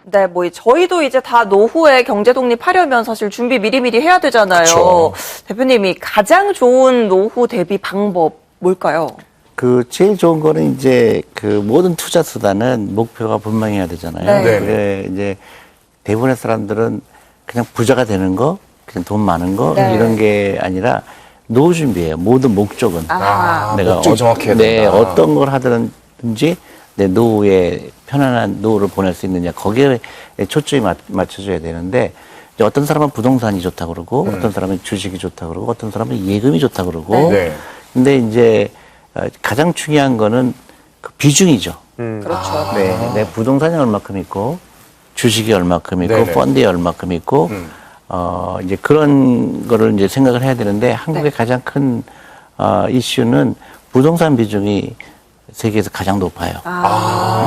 네, 뭐 저희도 이제 다 노후에 경제 독립하려면 사실 준비 미리미리 해야 되잖아요. 그쵸. 대표님이 가장 좋은 노후 대비 방법 뭘까요? 제일 좋은 거는 이제 모든 투자 수단은 목표가 분명해야 되잖아요. 네. 그래 이제 대부분의 사람들은 그냥 부자가 되는 거, 그냥 돈 많은 거 네. 이런 게 아니라 노후 준비예요. 모든 목적은. 목적이 정확해야 네, 된다. 어떤 걸 하든지 내 노후에 편안한 노후를 보낼 수 있느냐 거기에 초점이 맞춰져야 되는데 이제 어떤 사람은 부동산이 좋다 그러고 어떤 사람은 주식이 좋다 그러고 어떤 사람은 예금이 좋다 그러고 네. 근데 이제 가장 중요한 거는 그 비중이죠. 그렇죠. 네, 내 부동산이 얼마큼 있고 주식이 얼마큼 있고 네네. 펀드에 얼마큼 있고 이제 그런 거를 이제 생각을 해야 되는데 한국의 가장 큰 이슈는 부동산 비중이 세계에서 가장 높아요.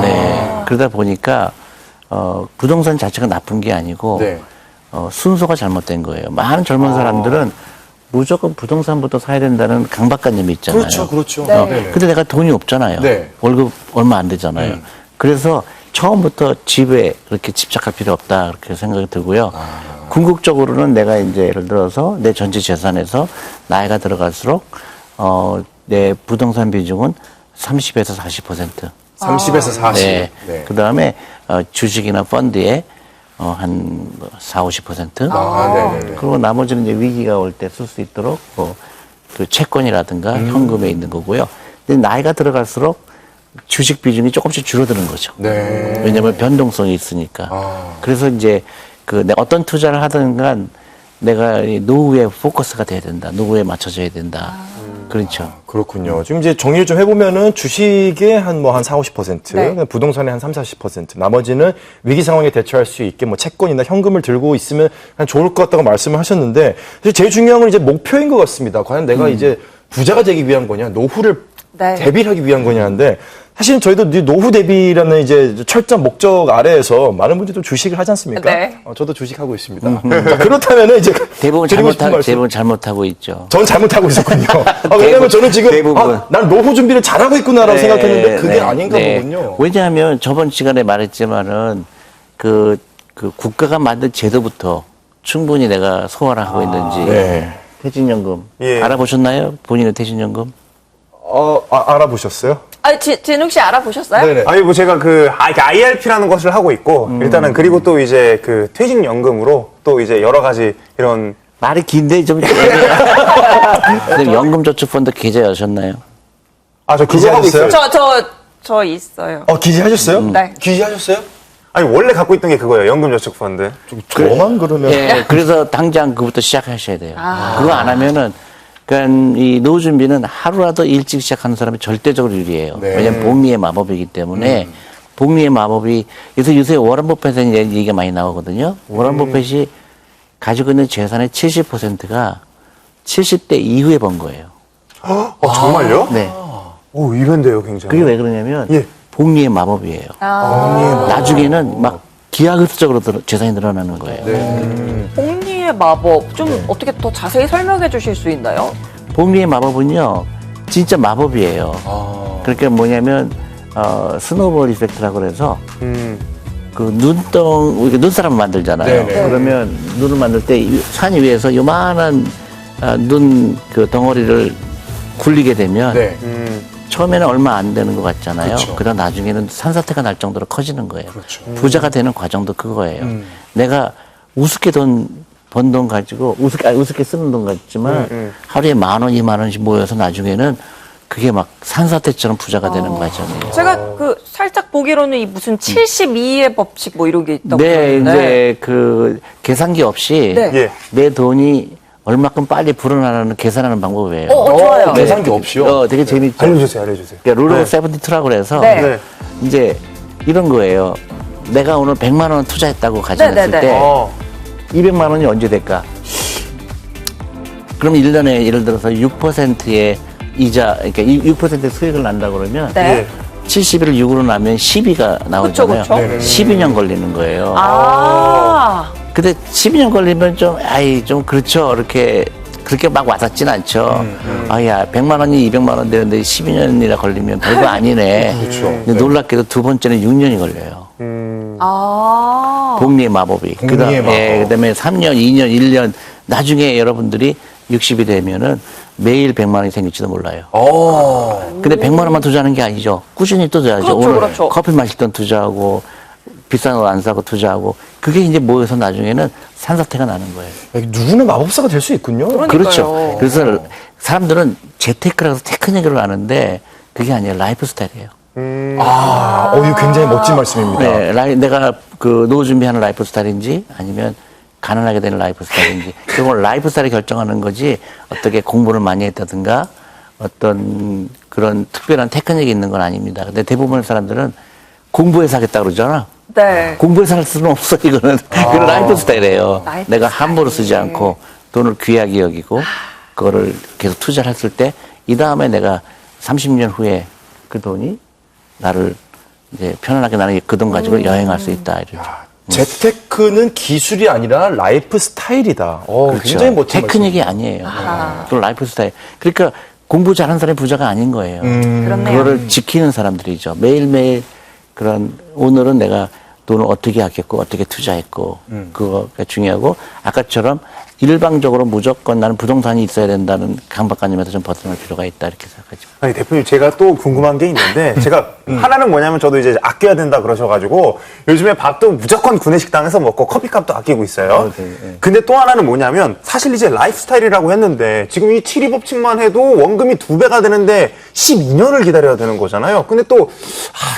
네, 그러다 보니까 부동산 자체가 나쁜 게 아니고 네. 순서가 잘못된 거예요. 많은 젊은 사람들은 무조건 부동산부터 사야 된다는 강박관념이 있잖아요. 그렇죠. 네. 네네. 근데 내가 돈이 없잖아요. 네. 월급 얼마 안 되잖아요. 그래서 처음부터 집에 그렇게 집착할 필요 없다 그렇게 생각이 들고요. 궁극적으로는 내가 이제 예를 들어서 내 전체 재산에서 나이가 들어갈수록 내 부동산 비중은 30에서 40%. 30에서 40. 네. 네. 그 다음에 주식이나 펀드에 한 4, 50%. 네네네. 그리고 나머지는 이제 위기가 올 때 쓸 수 있도록 그 채권이라든가 현금에 있는 거고요. 근데 나이가 들어갈수록 주식 비중이 조금씩 줄어드는 거죠. 네. 왜냐하면 변동성이 있으니까. 그래서 이제 내가 어떤 투자를 하든 간 내가 이 노후에 포커스가 돼야 된다. 노후에 맞춰져야 된다. 그렇죠. 그렇군요. 지금 이제 정리를 좀 해보면은 주식에 한 4, 50%, 네. 부동산에 한 3, 40%, 나머지는 위기 상황에 대처할 수 있게 채권이나 현금을 들고 있으면 그냥 좋을 것 같다고 말씀을 하셨는데, 사실 제일 중요한 건 이제 목표인 것 같습니다. 과연 내가 이제 부자가 되기 위한 거냐, 노후를 네. 대비를 하기 위한 거냐인데, 사실은 저희도 노후 대비라는 이제 철저한 목적 아래에서 많은 분들이 좀 주식을 하지 않습니까? 네. 저도 주식하고 있습니다. 자, 그렇다면은 이제 대부분 드리고 싶은 말씀. 대부분 잘못하고 있죠. 전 잘못하고 있었군요. 왜냐면 저는 지금 대부분. 난 노후 준비를 잘하고 있구나라고 네, 생각했는데 그게 네, 아닌가 네. 보군요. 왜냐하면 저번 시간에 말했지만은 그 국가가 만든 제도부터 충분히 내가 소화를 하고 있는지 네. 퇴직연금 예. 알아보셨나요? 본인의 퇴직연금? 알아보셨어요? 진욱 씨 알아보셨어요? 네네. 아니 뭐 제가 IRP라는 것을 하고 있고 일단은 그리고 또 이제 퇴직연금으로 또 이제 여러 가지 이런 말이 긴데 좀. 근데 연금저축펀드 계좌 여셨나요? 저 그거 하고 있어요. 저 있어요. 기재하셨어요? 네. 기재하셨어요? 아니 원래 갖고 있던 게 그거예요. 연금저축펀드. 저만 그러면. 예, 그래서 당장 그부터 시작하셔야 돼요. 그거 안 하면은, 이 노후 준비는 하루라도 일찍 시작하는 사람이 절대적으로 유리해요. 네. 왜냐면 복리의 마법이기 때문에, 복리의 마법이, 그래서 요새 워런 버핏에 얘기가 많이 나오거든요. 워런 버핏이 가지고 있는 재산의 70%가 70대 이후에 번 거예요. 정말요? 네. 오, 의외인데요, 굉장히. 그게 왜 그러냐면, 예. 복리의 마법이에요. 나중에는 막 기하급수적으로 재산이 늘어나는 거예요. 복리의 마법 좀 어떻게 더 자세히 설명해 주실 수 있나요? 복리의 마법은요, 진짜 마법이에요. 그러니까 뭐냐면, 스노우볼 이펙트라고 그래서, 우리가 눈사람 만들잖아요. 네네. 그러면 눈을 만들 때 산 위에서 요만한 눈 덩어리를 굴리게 되면, 네. 처음에는 얼마 안 되는 것 같잖아요. 그렇죠. 그러다 나중에는 산사태가 날 정도로 커지는 거예요. 그렇죠. 부자가 되는 과정도 그거예요. 내가 우습게 번 돈 가지고 우습게 쓰는 돈 같지만 하루에 10,000원, 20,000원씩 모여서 나중에는 그게 막 산사태처럼 부자가 되는 과정이에요. 제가 살짝 보기로는 이 무슨 72의 법칙 뭐 이런 게 있다고 네, 들었는데. 이제 계산기 없이 네. 예. 내 돈이 얼마큼 빨리 불어나는 계산하는 방법이에요. 좋아요. 계산기 없이요? 되게 재밌죠. 알려주세요. 그러니까 룰 오브 72라고 그래서 네. 네. 이제 이런 거예요. 내가 오늘 100만 원 투자했다고 가정했을 네네네. 때 200만 원이 언제 될까? 그럼 1년에 예를 들어서 6%의 이자, 그러니까 6%의 수익을 난다 그러면 네. 70을 6으로 나면 12가 나오잖아요. 그쵸. 네네. 12년 걸리는 거예요. 근데 12년 걸리면 좀 그렇죠. 그렇게 막 와닿진 않죠. 야, 100만 원이 200만 원 되는데 12년이나 걸리면 별거 아니네. 그렇죠. 근데 놀랍게도 두 번째는 6년이 걸려요. 복리의 마법이. 복리의 마법. 그다음에 3년, 2년, 1년 나중에 여러분들이 60이 되면은 매일 100만 원이 생길지도 몰라요. 근데 100만 원만 투자하는 게 아니죠. 꾸준히 또 투자하죠. 그렇죠, 오늘 그렇죠. 커피 마실 땐 투자하고 비싼 거 안 사고 투자하고 그게 이제 모여서 나중에는 산사태가 나는 거예요. 누구나 마법사가 될 수 있군요. 그렇죠. 그래서 사람들은 재테크라고 해서 테크닉을 아는데 그게 아니에요. 라이프 스타일이에요. 이거 굉장히 멋진 말씀입니다. 네, 내가 그 노후 준비하는 라이프 스타일인지 아니면 가난하게 되는 라이프 스타일인지 그건 라이프 스타일이 결정하는 거지 어떻게 공부를 많이 했다든가 어떤 그런 특별한 테크닉이 있는 건 아닙니다. 근데 대부분의 사람들은 공부해서 하겠다 그러잖아. 네. 공부해서 할 수는 없어, 이거는. 그건 라이프 스타일이에요. 라이프 내가 스타일. 함부로 쓰지 않고 돈을 귀하게 여기고 그거를 계속 투자를 했을 때 이 다음에 내가 30년 후에 그 돈이 나를 이제 편안하게 나는 그 돈 가지고 여행할 수 있다. 이렇게. 재테크는 기술이 아니라 라이프 스타일이다. 굉장히 멋진 테크닉이 아니에요. 그건 라이프 스타일. 그러니까 공부 잘하는 사람이 부자가 아닌 거예요. 그렇네요. 그거를 지키는 사람들이죠. 매일매일 그런 오늘은 내가 돈을 어떻게 아꼈고 어떻게 투자했고 그거가 중요하고 아까처럼 일방적으로 무조건 나는 부동산이 있어야 된다는 강박관념에서 좀 벗어날 필요가 있다 이렇게 생각하죠. 아니, 대표님, 제가 또 궁금한 게 있는데, 제가 하나는 뭐냐면 저도 이제 아껴야 된다 그러셔가지고, 요즘에 밥도 무조건 구내식당에서 먹고 커피값도 아끼고 있어요. 근데 또 하나는 뭐냐면, 사실 이제 라이프 스타일이라고 했는데, 지금 이 7위 법칙만 해도 원금이 2배가 되는데, 12년을 기다려야 되는 거잖아요. 근데 또,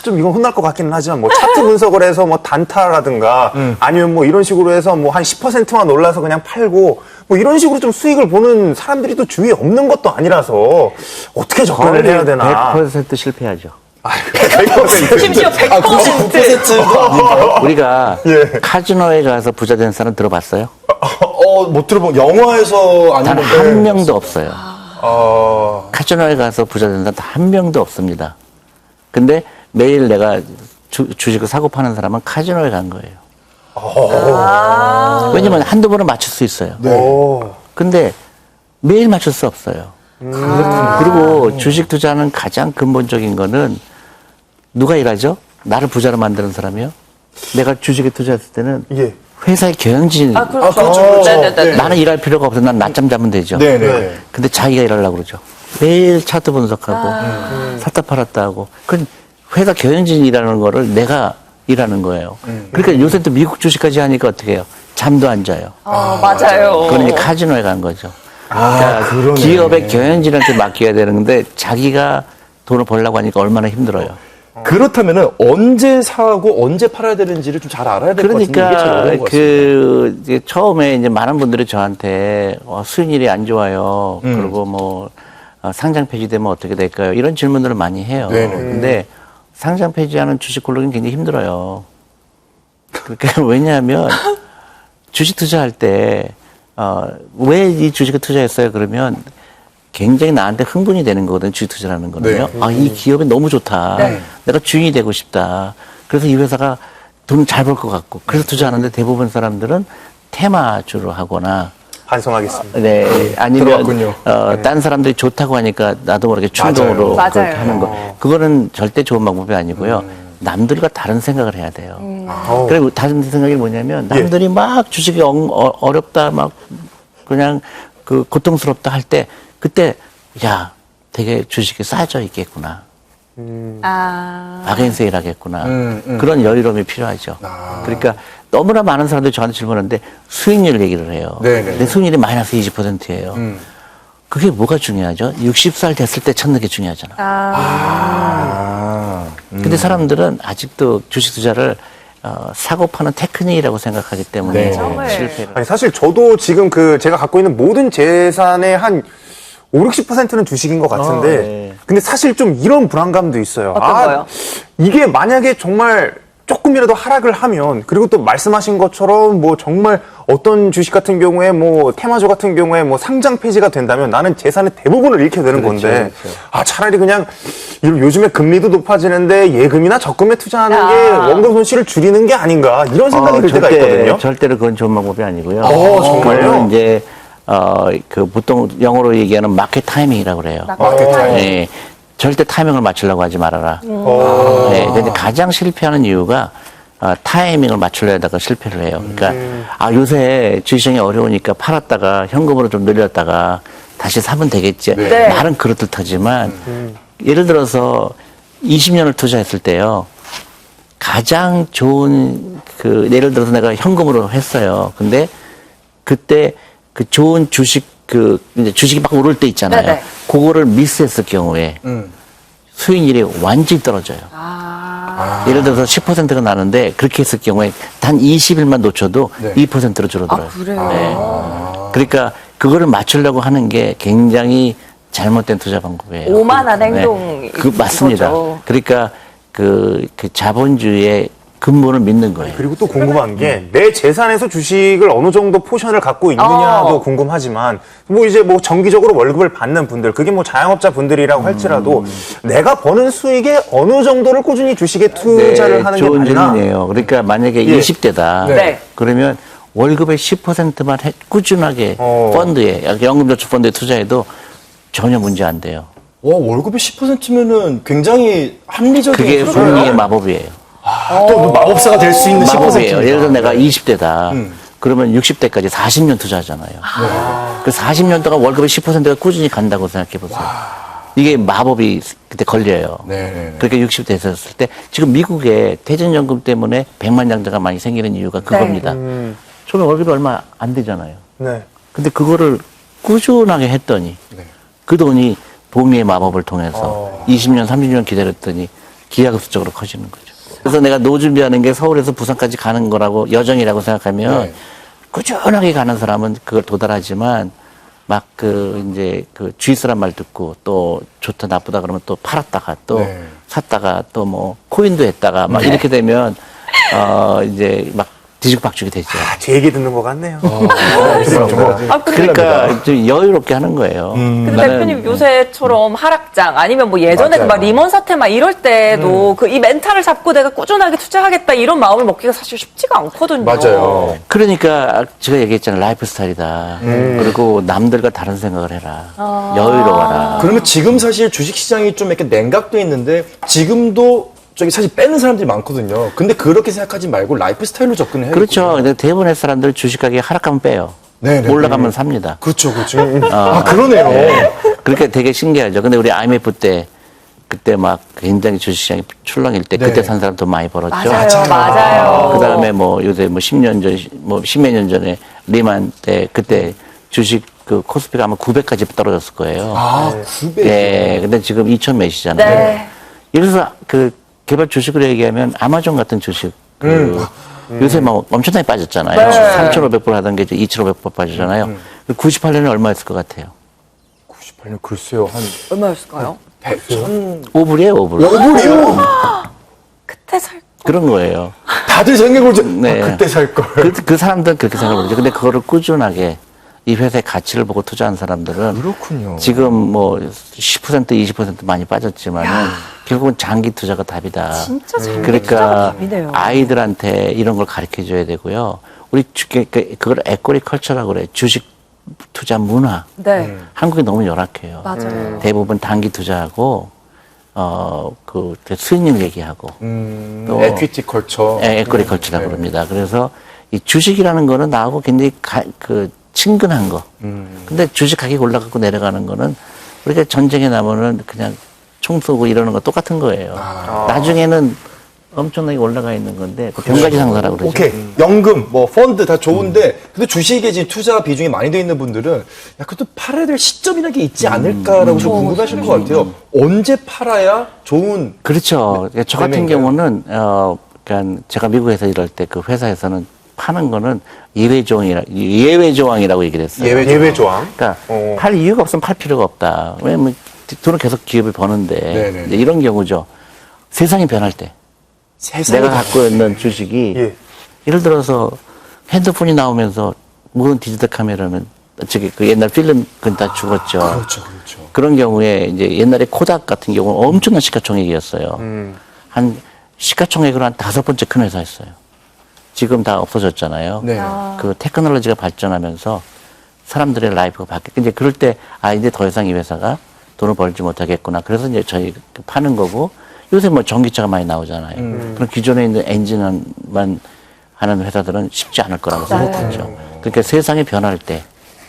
좀 이건 혼날 것 같기는 하지만, 뭐 차트 분석을 해서 뭐 단타라든가, 아니면 뭐 이런 식으로 해서 뭐 한 10%만 올라서 그냥 팔고, 뭐 이런 식으로 좀 수익을 보는 사람들이 또 주위에 없는 것도 아니라서 어떻게 접근을 해야 되나. 100% 실패하죠. 100%. 심지어 100%. 우리가 카지노에 가서 부자 된 사람 들어봤어요? 못 들어본 영화에서 단 아니면 한 명도 없어요. 카지노에 가서 부자 된 사람 단 한 명도 없습니다. 근데 매일 내가 주식을 사고 파는 사람은 카지노에 간 거예요. 왜냐면 한두 번은 맞출 수 있어요. 근데 매일 맞출 수 없어요. 그리고 주식 투자는 가장 근본적인 거는 누가 일하죠? 나를 부자로 만드는 사람이요? 내가 주식에 투자했을 때는 예. 회사의 경영진이 그렇죠. 네네네. 나는 일할 필요가 없어. 난 낮잠 자면 되죠. 네네. 근데 자기가 일하려고 그러죠. 매일 차트 분석하고 샀다 팔았다 하고. 그건 회사 경영진이 일하는 거를 내가 일하는 거예요. 그러니까 요새 또 미국 주식까지 하니까 어떻게 해요? 잠도 안 자요. 맞아요. 그건 이제 카지노에 간 거죠. 그러네. 기업의 경영진한테 맡겨야 되는데 자기가 돈을 벌려고 하니까 얼마나 힘들어요. 그렇다면은 언제 사고 언제 팔아야 되는지를 좀 잘 알아야 될 것 같은데 이게 제일 그러니까 어려운 것 같습니다. 이제 처음에 이제 많은 분들이 저한테 수익률이 안 좋아요. 그리고 뭐 상장 폐지되면 어떻게 될까요? 이런 질문들을 많이 해요. 근데 상장 폐지하는 주식 고르기는 굉장히 힘들어요. 그러니까 왜냐하면 주식 투자할 때 왜 이 주식에 투자했어요? 그러면 굉장히 나한테 흥분이 되는 거거든요. 주식 투자라는 거는요. 이 기업이 너무 좋다. 내가 주인이 되고 싶다. 그래서 이 회사가 돈 잘 벌 것 같고. 그래서 투자하는데 대부분 사람들은 테마주로 하거나 반성하겠습니다. 네, 아니면 들어갔군요. 딴 사람들이 좋다고 하니까 나도 모르게 충동으로 맞아요. 그렇게 하는 거. 그거는 절대 좋은 방법이 아니고요. 남들과 다른 생각을 해야 돼요. 그리고 다른 생각이 뭐냐면 남들이 막 주식이 어렵다 막 그냥 그 고통스럽다 할 때 그때 야 되게 주식이 싸져 있겠구나. 바겐세일 하겠구나. 그런 여유로움이 필요하죠. 그러니까 너무나 많은 사람들이 저한테 질문하는데 수익률 얘기를 해요. 근데 수익률이 마이너스 20%예요. 그게 뭐가 중요하죠? 60살 됐을 때 찾는 게 중요하잖아. 근데 사람들은 아직도 주식 투자를 사고 파는 테크닉이라고 생각하기 때문에 실패를. 아니, 사실 저도 지금 제가 갖고 있는 모든 재산의 한 5, 60%는 주식인 것 같은데, 근데 사실 좀 이런 불안감도 있어요. 어떤 거요? 이게 만약에 정말 조금이라도 하락을 하면, 그리고 또 말씀하신 것처럼 뭐 정말 어떤 주식 같은 경우에 뭐 테마주 같은 경우에 뭐 상장 폐지가 된다면 나는 재산의 대부분을 잃게 되는 건데, 차라리 그냥 요즘에 금리도 높아지는데 예금이나 적금에 투자하는 게 원금 손실을 줄이는 게 아닌가 이런 생각이 들 때가 있거든요. 절대로 그건 좋은 방법이 아니고요. 정말요? 그거는 이제 보통 영어로 얘기하는 마켓 타이밍이라고 그래요. 마켓 타이밍. 네, 절대 타이밍을 맞추려고 하지 말아라. 네, 근데 가장 실패하는 이유가 타이밍을 맞추려다가 실패를 해요. 그러니까 요새 주식시장이 어려우니까 팔았다가 현금으로 좀 늘렸다가 다시 사면 되겠지. 네. 말은 그렇듯 하지만 예를 들어서 20년을 투자했을 때요. 가장 좋은 예를 들어서 내가 현금으로 했어요. 근데 그때 그 좋은 주식 이제 주식이 막 오를 때 있잖아요. 네네. 그거를 미스했을 경우에 수익률이 완전히 떨어져요. 예를 들어서 10%가 나는데 그렇게 했을 경우에 단 20일만 놓쳐도 네. 2%로 줄어들어요. 그래요? 그러니까 그거를 맞추려고 하는 게 굉장히 잘못된 투자 방법이에요. 오만한 행동이 맞습니다. 거죠. 그러니까 그 자본주의의 근본을 믿는 거예요. 그리고 또 궁금한 게 내 재산에서 주식을 어느 정도 포션을 갖고 있느냐도 궁금하지만 뭐 이제 뭐 정기적으로 월급을 받는 분들 그게 뭐 자영업자 분들이라고 할지라도 내가 버는 수익의 어느 정도를 꾸준히 주식에 투자를 하는 게 좋은 맞나? 질문이에요. 그러니까 만약에 예. 20대다. 네. 그러면 월급의 10%만 꾸준하게 펀드에, 연금저축펀드에 투자해도 전혀 문제 안 돼요. 와, 월급의 10%면은 굉장히 합리적인 그게 수준이에요. 복리의 마법이에요. 또 마법사가 될 수 있는 10%. 마법이에요. 예를 들어 내가 20대다. 그러면 60대까지 40년 투자하잖아요. 그 40년 동안 월급의 10%가 꾸준히 간다고 생각해 보세요. 이게 마법이 그때 걸려요. 네. 그러니까 60대 됐을 때 지금 미국에 퇴직연금 때문에 100만 장자가 많이 생기는 이유가 그겁니다. 저는 월급이 얼마 안 되잖아요. 네. 근데 그거를 꾸준하게 했더니 그 돈이 복리의 마법을 통해서 20년, 30년 기다렸더니 기하급수적으로 커지는 거죠. 그래서 내가 노 준비하는 게 서울에서 부산까지 가는 거라고 여정이라고 생각하면 꾸준하게 가는 사람은 그걸 도달하지만 막 이제 주위 사람 말 듣고 또 좋다 나쁘다 그러면 또 팔았다가 또 샀다가 또 뭐 코인도 했다가 막 이렇게 되면 이제 막 뒤죽박죽이 되죠. 제 얘기 듣는 것 같네요. 그러니까 좀 여유롭게 하는 거예요. 근데 나는 대표님 요새처럼 하락장 아니면 뭐 예전에 맞아요. 막 리먼 사태 막 이럴 때도 이 멘탈을 잡고 내가 꾸준하게 투자하겠다 이런 마음을 먹기가 사실 쉽지가 않거든요. 맞아요. 그러니까 제가 얘기했잖아요. 라이프 스타일이다. 그리고 남들과 다른 생각을 해라. 여유로워라. 그러면 지금 사실 주식시장이 좀 이렇게 냉각돼 있는데 지금도 저기 사실 빼는 사람들이 많거든요. 근데 그렇게 생각하지 말고 라이프 스타일로 접근을 해야 그렇죠. 근데 대부분의 사람들 주식가격이 하락하면 빼요. 네네. 올라가면 삽니다. 그렇죠. 아, 그러네요. 그렇게 되게 신기하죠. 근데 우리 IMF 때 그때 막 굉장히 주식시장이 출렁일 때 그때 산 사람 돈 많이 벌었죠. 맞아요. 그다음에 뭐 요새 뭐 10년 전, 뭐 10몇 년 전에 리만 때 그때 주식 코스피가 아마 900까지 떨어졌을 거예요. 아, 900. 네. 근데 지금 2000 몇이잖아요. 네. 예를 들어서 개발 주식으로 얘기하면 아마존 같은 주식 요새 막 엄청나게 빠졌잖아요. 네. 3,500불 하던 게 이제 2,500불 빠지잖아요. 98년에 얼마였을 것 같아요? 98년 글쎄요. 한 얼마였을까요? 100, 1000. 5불이에요, 5불. 얼굴이요? 그때 살 그런 거예요. 다들 생각을 네. 그때 살 걸. 그 사람들은 그렇게 생각하죠. 근데 그거를 꾸준하게 이 회사의 가치를 보고 투자한 사람들은 그렇군요. 지금 뭐 10%, 20% 많이 빠졌지만은 결국은 장기 투자가 답이다. 진짜 장기 투자가 그러니까 답이네요. 아이들한테 이런 걸 가르쳐 줘야 되고요. 우리 그걸 에코리 컬처라고 그래. 주식 투자 문화. 네. 한국이 너무 열악해요. 맞아요. 대부분 단기 투자하고 수익률 얘기하고 또 에퀴티 컬처. 에코리 컬처라고 그럽니다. 그래서 이 주식이라는 거는 나하고 굉장히 친근한 거. 근데 주식 가격이 올라가고 내려가는 거는 우리가 전쟁에 나면은 그냥 총 쏘고 이러는 거 똑같은 거예요. 나중에는 엄청나게 올라가 있는 건데 그 병가지 상사라고 그러죠. 오케이. 연금, 뭐, 펀드 다 좋은데, 근데 주식에 지금 투자 비중이 많이 돼 있는 분들은, 야, 그래도 팔아야 될 시점이라는 게 있지 않을까라고 좀 궁금해 하실 것 같아요. 언제 팔아야 좋은. 그렇죠. 저 같은 매매인가요? 경우는 그러니까 제가 미국에서 일할 때 그 회사에서는 파는 거는 예외 조항이라고 얘기를 했어요. 예외 조항. 그러니까 팔 이유가 없으면 팔 필요가 없다. 왜냐면 돈은 계속 기업이 버는데 네네. 이제 이런 경우죠. 세상이 변할 때 세상에. 내가 갖고 있는 주식이 예. 예를 들어서 핸드폰이 나오면서 모든 디지털 카메라는 그 옛날 필름 그건 다 죽었죠. 그렇죠. 그런 경우에 이제 옛날에 코닥 같은 경우는 엄청난 시가총액이었어요. 한 시가총액으로 한 5번째 큰 회사였어요. 지금 다 없어졌잖아요. 네. 그 테크놀로지가 발전하면서 사람들의 라이프가 바뀌고 이제 그럴 때 이제 더 이상 이 회사가 돈을 벌지 못하겠구나. 그래서 이제 저희 파는 거고 요새 뭐 전기차가 많이 나오잖아요. 그럼 기존에 있는 엔진만 하는 회사들은 쉽지 않을 거라고 생각했죠. 그러니까 세상이 변할 때,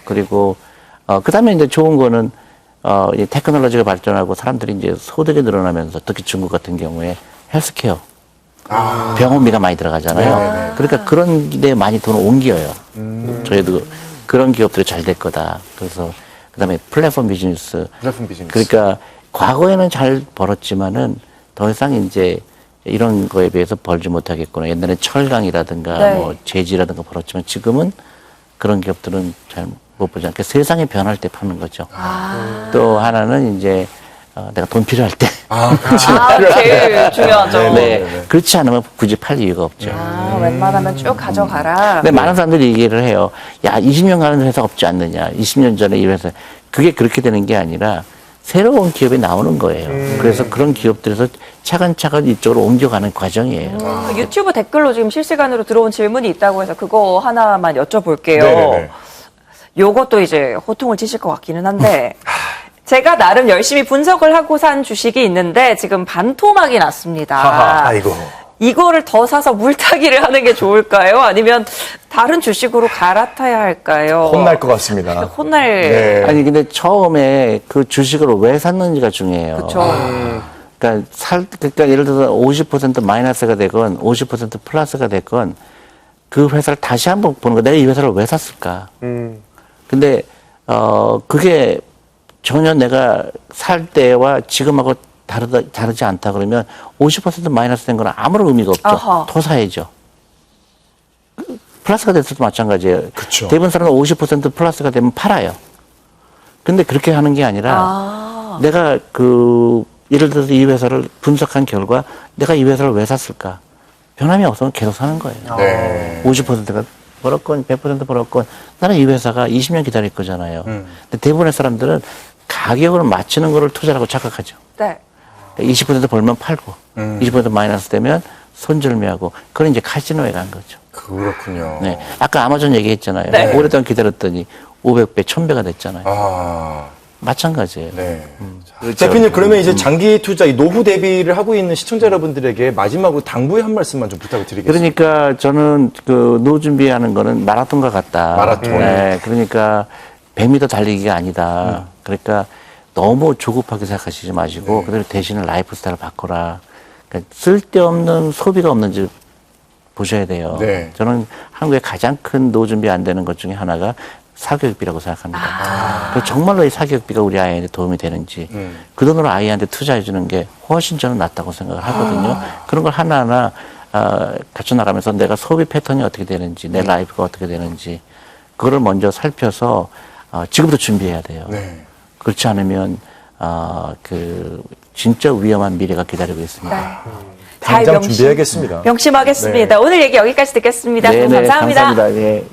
그리고 그다음에 이제 좋은 거는 이 테크놀로지가 발전하고 사람들이 이제 소득이 늘어나면서 특히 중국 같은 경우에 헬스케어, 병원비가 많이 들어가잖아요. 그러니까 그런 데 많이 돈을 옮겨요. 저희도 그런 기업들이 잘 될 거다. 그래서 그다음에 플랫폼 비즈니스. 그러니까 과거에는 잘 벌었지만은 더 이상 이제 이런 거에 비해서 벌지 못하겠구나. 옛날에 철강이라든가 네. 뭐 제지라든가 벌었지만 지금은 그런 기업들은 잘 못 보지 않게 세상이 변할 때 파는 거죠. 또 하나는 이제 내가 돈 필요할 때. 제일 중요하죠. 네. 그렇지 않으면 굳이 팔 이유가 없죠. 웬만하면 쭉 가져가라. 근데 많은 사람들이 얘기를 해요. 야, 20년 가는 회사 없지 않느냐. 20년 전에 이 회사. 그게 그렇게 되는 게 아니라 새로운 기업이 나오는 거예요. 그래서 그런 기업들에서 차근차근 이쪽으로 옮겨가는 과정이에요. 유튜브 댓글로 지금 실시간으로 들어온 질문이 있다고 해서 그거 하나만 여쭤볼게요. 네네네. 요것도 이제 호통을 치실 것 같기는 한데 제가 나름 열심히 분석을 하고 산 주식이 있는데 지금 반토막이 났습니다. 아이고. 이거를 더 사서 물타기를 하는 게 좋을까요? 아니면 다른 주식으로 갈아타야 할까요? 혼날 것 같습니다. 혼날. 네. 아니, 근데 처음에 그 주식을 왜 샀는지가 중요해요. 그쵸. 그러니까 예를 들어서 50% 마이너스가 되건 50% 플러스가 됐건 그 회사를 다시 한번 보는 거. 내가 이 회사를 왜 샀을까? 근데 그게 전혀 내가 살 때와 지금하고 다르지 않다 그러면 50% 마이너스 된 거는 아무런 의미가 없죠. 아하. 더 사야죠. 플러스가 됐어도 마찬가지예요. 그쵸. 대부분 사람은 50% 플러스가 되면 팔아요. 근데 그렇게 하는 게 아니라 내가 예를 들어서 이 회사를 분석한 결과 내가 이 회사를 왜 샀을까? 변함이 없으면 계속 사는 거예요. 네. 50%가 벌었건 100% 벌었건 나는 이 회사가 20년 기다릴 거잖아요. 근데 대부분의 사람들은 가격을 맞추는 거를 투자라고 착각하죠. 네. 20% 벌면 팔고 20% 마이너스 되면 손절매하고 그건 이제 카지노에 간 거죠. 그렇군요. 네. 아까 아마존 얘기했잖아요. 네. 오랫동안 기다렸더니 500배, 1000배가 됐잖아요. 아, 마찬가지예요. 네. 대표님, 그러면 이제 장기 투자, 이 노후 대비를 하고 있는 시청자 여러분들에게 마지막으로 당부의 한 말씀만 좀 부탁을 드리겠습니다. 그러니까 저는 노후 준비하는 거는 마라톤과 같다. 마라톤. 네. 그러니까 100m 달리기가 아니다. 그러니까 너무 조급하게 생각하시지 마시고 그대로 대신에 라이프 스타일을 바꿔라. 그러니까 쓸데없는 소비가 없는지 보셔야 돼요. 네. 저는 한국에 가장 큰 노후 준비 안 되는 것 중에 하나가 사교육비라고 생각합니다. 그래서 정말로 이 사교육비가 우리 아이한테 도움이 되는지 그 돈으로 아이한테 투자해 주는 게 훨씬 저는 낫다고 생각을 하거든요. 그런 걸 하나하나 갖춰 나가면서 내가 소비 패턴이 어떻게 되는지 내 라이프가 어떻게 되는지 그거를 먼저 살펴서 지금부터 준비해야 돼요. 네. 그렇지 않으면 진짜 위험한 미래가 기다리고 있습니다. 당장 준비해야겠습니다. 명심하겠습니다. 오늘 얘기 여기까지 듣겠습니다. 네, 감사합니다. 감사합니다. 네.